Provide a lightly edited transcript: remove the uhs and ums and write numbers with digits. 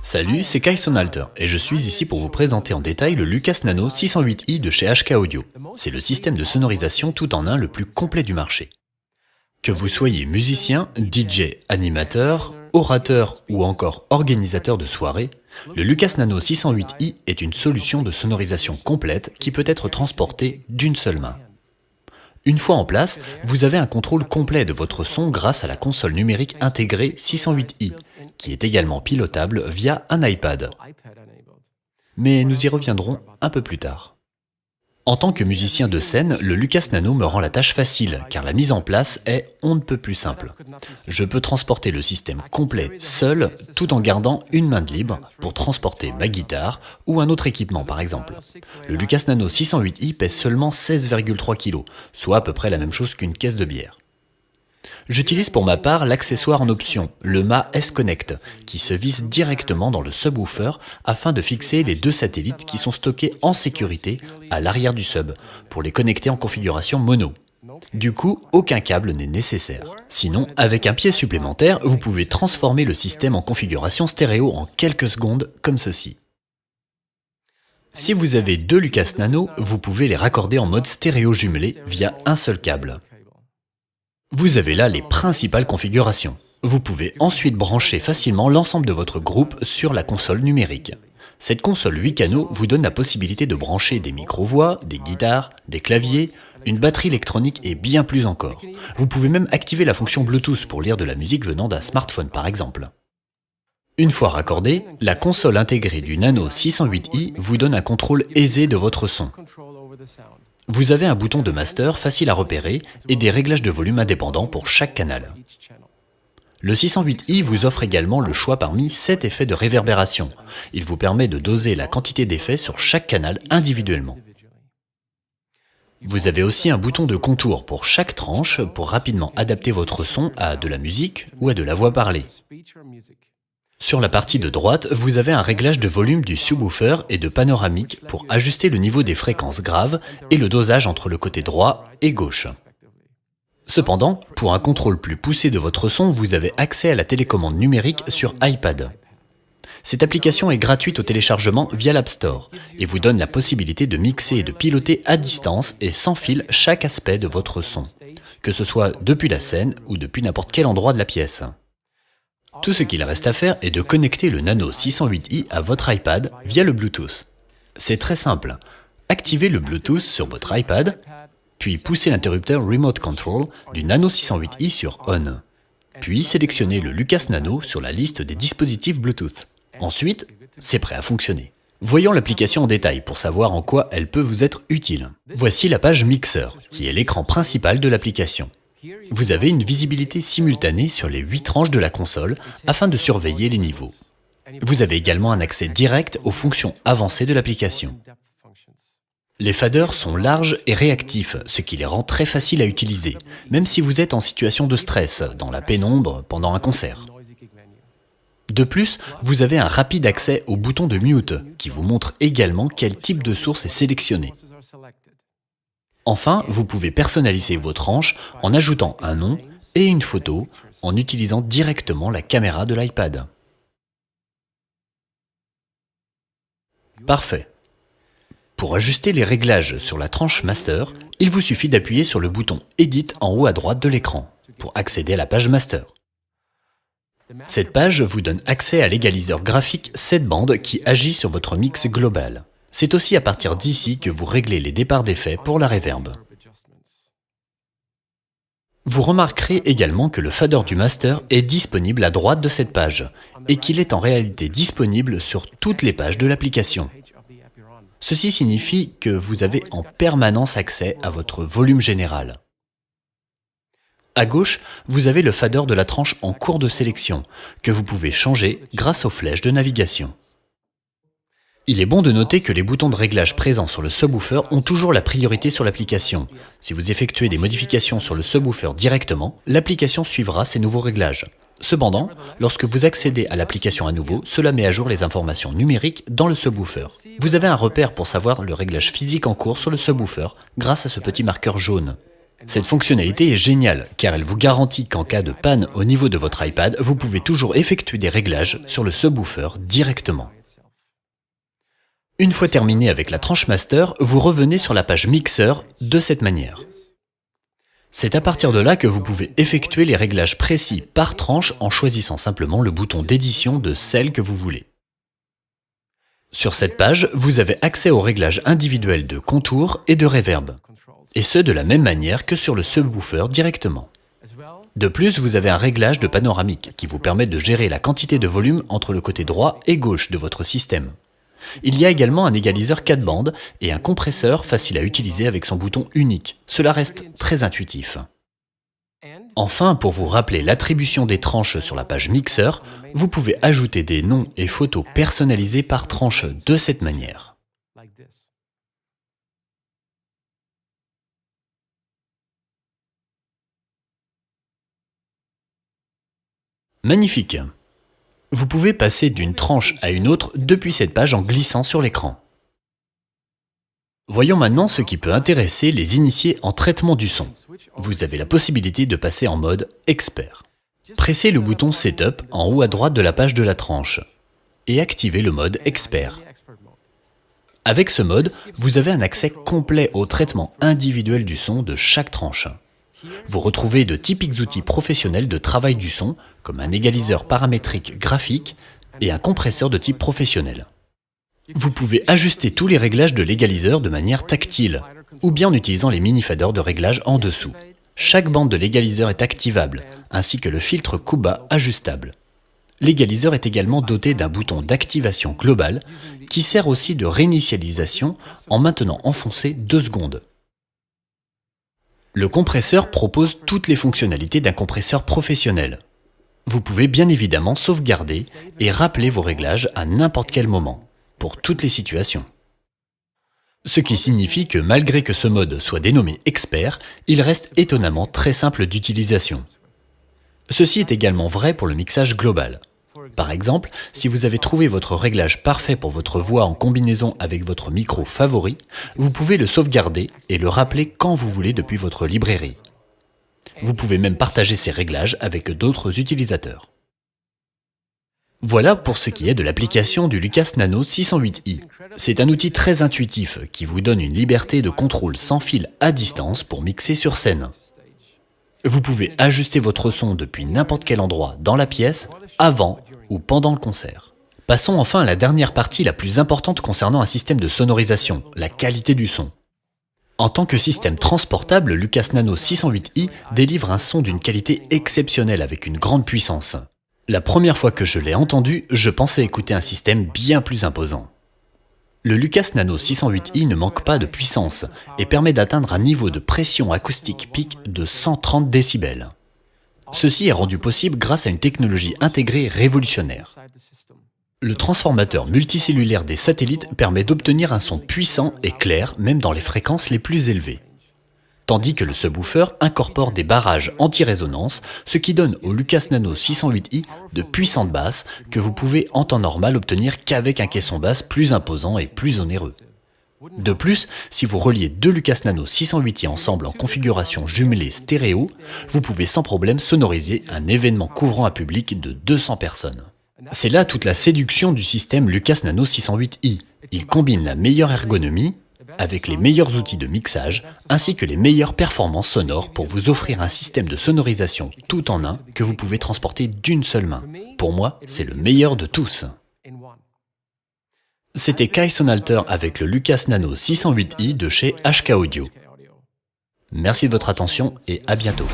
Salut, c'est Kyson Alter et je suis ici pour vous présenter en détail le Lucas Nano 608i de chez HK Audio. C'est le système de sonorisation tout en un le plus complet du marché. Que vous soyez musicien, DJ, animateur, orateur ou encore organisateur de soirée, le Lucas Nano 608i est une solution de sonorisation complète qui peut être transportée d'une seule main. Une fois en place, vous avez un contrôle complet de votre son grâce à la console numérique intégrée 608i, qui est également pilotable via un iPad. Mais nous y reviendrons un peu plus tard. En tant que musicien de scène, le Lucas Nano me rend la tâche facile, car la mise en place est on ne peut plus simple. Je peux transporter le système complet seul, tout en gardant une main de libre pour transporter ma guitare ou un autre équipement par exemple. Le Lucas Nano 608i pèse seulement 16,3 kg, soit à peu près la même chose qu'une caisse de bière. J'utilise pour ma part l'accessoire en option, le mât S-Connect, qui se visse directement dans le subwoofer afin de fixer les deux satellites qui sont stockés en sécurité à l'arrière du sub, pour les connecter en configuration mono. Du coup, aucun câble n'est nécessaire. Sinon, avec un pied supplémentaire, vous pouvez transformer le système en configuration stéréo en quelques secondes, comme ceci. Si vous avez deux Lucas Nano, vous pouvez les raccorder en mode stéréo jumelé via un seul câble. Vous avez là les principales configurations. Vous pouvez ensuite brancher facilement l'ensemble de votre groupe sur la console numérique. Cette console 8 canaux vous donne la possibilité de brancher des micro-voix, des guitares, des claviers, une batterie électronique et bien plus encore. Vous pouvez même activer la fonction Bluetooth pour lire de la musique venant d'un smartphone par exemple. Une fois raccordée, la console intégrée du Nano 608i vous donne un contrôle aisé de votre son. Vous avez un bouton de master facile à repérer et des réglages de volume indépendants pour chaque canal. Le 608i vous offre également le choix parmi 7 effets de réverbération. Il vous permet de doser la quantité d'effets sur chaque canal individuellement. Vous avez aussi un bouton de contour pour chaque tranche pour rapidement adapter votre son à de la musique ou à de la voix parlée. Sur la partie de droite, vous avez un réglage de volume du subwoofer et de panoramique pour ajuster le niveau des fréquences graves et le dosage entre le côté droit et gauche. Cependant, pour un contrôle plus poussé de votre son, vous avez accès à la télécommande numérique sur iPad. Cette application est gratuite au téléchargement via l'App Store et vous donne la possibilité de mixer et de piloter à distance et sans fil chaque aspect de votre son, que ce soit depuis la scène ou depuis n'importe quel endroit de la pièce. Tout ce qu'il reste à faire est de connecter le Nano 608i à votre iPad via le Bluetooth. C'est très simple. Activez le Bluetooth sur votre iPad, puis poussez l'interrupteur Remote Control du Nano 608i sur On. Puis sélectionnez le Lucas Nano sur la liste des dispositifs Bluetooth. Ensuite, c'est prêt à fonctionner. Voyons l'application en détail pour savoir en quoi elle peut vous être utile. Voici la page Mixer, qui est l'écran principal de l'application. Vous avez une visibilité simultanée sur les 8 tranches de la console afin de surveiller les niveaux. Vous avez également un accès direct aux fonctions avancées de l'application. Les faders sont larges et réactifs, ce qui les rend très faciles à utiliser, même si vous êtes en situation de stress, dans la pénombre, pendant un concert. De plus, vous avez un rapide accès au bouton de mute, qui vous montre également quel type de source est sélectionné. Enfin, vous pouvez personnaliser vos tranches en ajoutant un nom et une photo en utilisant directement la caméra de l'iPad. Parfait. Pour ajuster les réglages sur la tranche Master, il vous suffit d'appuyer sur le bouton Edit en haut à droite de l'écran pour accéder à la page Master. Cette page vous donne accès à l'égaliseur graphique 7 bandes qui agit sur votre mix global. C'est aussi à partir d'ici que vous réglez les départs d'effets pour la reverb. Vous remarquerez également que le fader du master est disponible à droite de cette page et qu'il est en réalité disponible sur toutes les pages de l'application. Ceci signifie que vous avez en permanence accès à votre volume général. À gauche, vous avez le fader de la tranche en cours de sélection que vous pouvez changer grâce aux flèches de navigation. Il est bon de noter que les boutons de réglage présents sur le subwoofer ont toujours la priorité sur l'application. Si vous effectuez des modifications sur le subwoofer directement, l'application suivra ces nouveaux réglages. Cependant, lorsque vous accédez à l'application à nouveau, cela met à jour les informations numériques dans le subwoofer. Vous avez un repère pour savoir le réglage physique en cours sur le subwoofer grâce à ce petit marqueur jaune. Cette fonctionnalité est géniale car elle vous garantit qu'en cas de panne au niveau de votre iPad, vous pouvez toujours effectuer des réglages sur le subwoofer directement. Une fois terminé avec la tranche master, vous revenez sur la page mixeur de cette manière. C'est à partir de là que vous pouvez effectuer les réglages précis par tranche en choisissant simplement le bouton d'édition de celle que vous voulez. Sur cette page, vous avez accès aux réglages individuels de contour et de reverb, et ce de la même manière que sur le subwoofer directement. De plus, vous avez un réglage de panoramique qui vous permet de gérer la quantité de volume entre le côté droit et gauche de votre système. Il y a également un égaliseur 4 bandes et un compresseur facile à utiliser avec son bouton unique. Cela reste très intuitif. Enfin, pour vous rappeler l'attribution des tranches sur la page mixeur, vous pouvez ajouter des noms et photos personnalisés par tranche de cette manière. Magnifique! Vous pouvez passer d'une tranche à une autre depuis cette page en glissant sur l'écran. Voyons maintenant ce qui peut intéresser les initiés en traitement du son. Vous avez la possibilité de passer en mode expert. Pressez le bouton Setup en haut à droite de la page de la tranche et activez le mode expert. Avec ce mode, vous avez un accès complet au traitement individuel du son de chaque tranche. Vous retrouvez de typiques outils professionnels de travail du son, comme un égaliseur paramétrique graphique et un compresseur de type professionnel. Vous pouvez ajuster tous les réglages de l'égaliseur de manière tactile, ou bien en utilisant les mini-faders de réglage en dessous. Chaque bande de l'égaliseur est activable, ainsi que le filtre Kuba ajustable. L'égaliseur est également doté d'un bouton d'activation globale, qui sert aussi de réinitialisation en maintenant enfoncé 2 secondes. Le compresseur propose toutes les fonctionnalités d'un compresseur professionnel. Vous pouvez bien évidemment sauvegarder et rappeler vos réglages à n'importe quel moment, pour toutes les situations. Ce qui signifie que malgré que ce mode soit dénommé expert, il reste étonnamment très simple d'utilisation. Ceci est également vrai pour le mixage global. Par exemple, si vous avez trouvé votre réglage parfait pour votre voix en combinaison avec votre micro favori, vous pouvez le sauvegarder et le rappeler quand vous voulez depuis votre librairie. Vous pouvez même partager ces réglages avec d'autres utilisateurs. Voilà pour ce qui est de l'application du Lucas Nano 608i. C'est un outil très intuitif qui vous donne une liberté de contrôle sans fil à distance pour mixer sur scène. Vous pouvez ajuster votre son depuis n'importe quel endroit dans la pièce, avant ou pendant le concert. Passons enfin à la dernière partie la plus importante concernant un système de sonorisation, la qualité du son. En tant que système transportable, le Lucas Nano 608i délivre un son d'une qualité exceptionnelle avec une grande puissance. La première fois que je l'ai entendu, je pensais écouter un système bien plus imposant. Le Lucas Nano 608i ne manque pas de puissance et permet d'atteindre un niveau de pression acoustique pic de 130 décibels. Ceci est rendu possible grâce à une technologie intégrée révolutionnaire. Le transformateur multicellulaire des satellites permet d'obtenir un son puissant et clair même dans les fréquences les plus élevées. Tandis que le subwoofer incorpore des barrages anti-résonance, ce qui donne au Lucas Nano 608i de puissantes basses que vous pouvez en temps normal obtenir qu'avec un caisson basse plus imposant et plus onéreux. De plus, si vous reliez 2 Lucas Nano 608i ensemble en configuration jumelée stéréo, vous pouvez sans problème sonoriser un événement couvrant un public de 200 personnes. C'est là toute la séduction du système Lucas Nano 608i. Il combine la meilleure ergonomie avec les meilleurs outils de mixage, ainsi que les meilleures performances sonores pour vous offrir un système de sonorisation tout en un que vous pouvez transporter d'une seule main. Pour moi, c'est le meilleur de tous. C'était Kai Sonalter avec le Lucas Nano 608i de chez HK Audio. Merci de votre attention et à bientôt.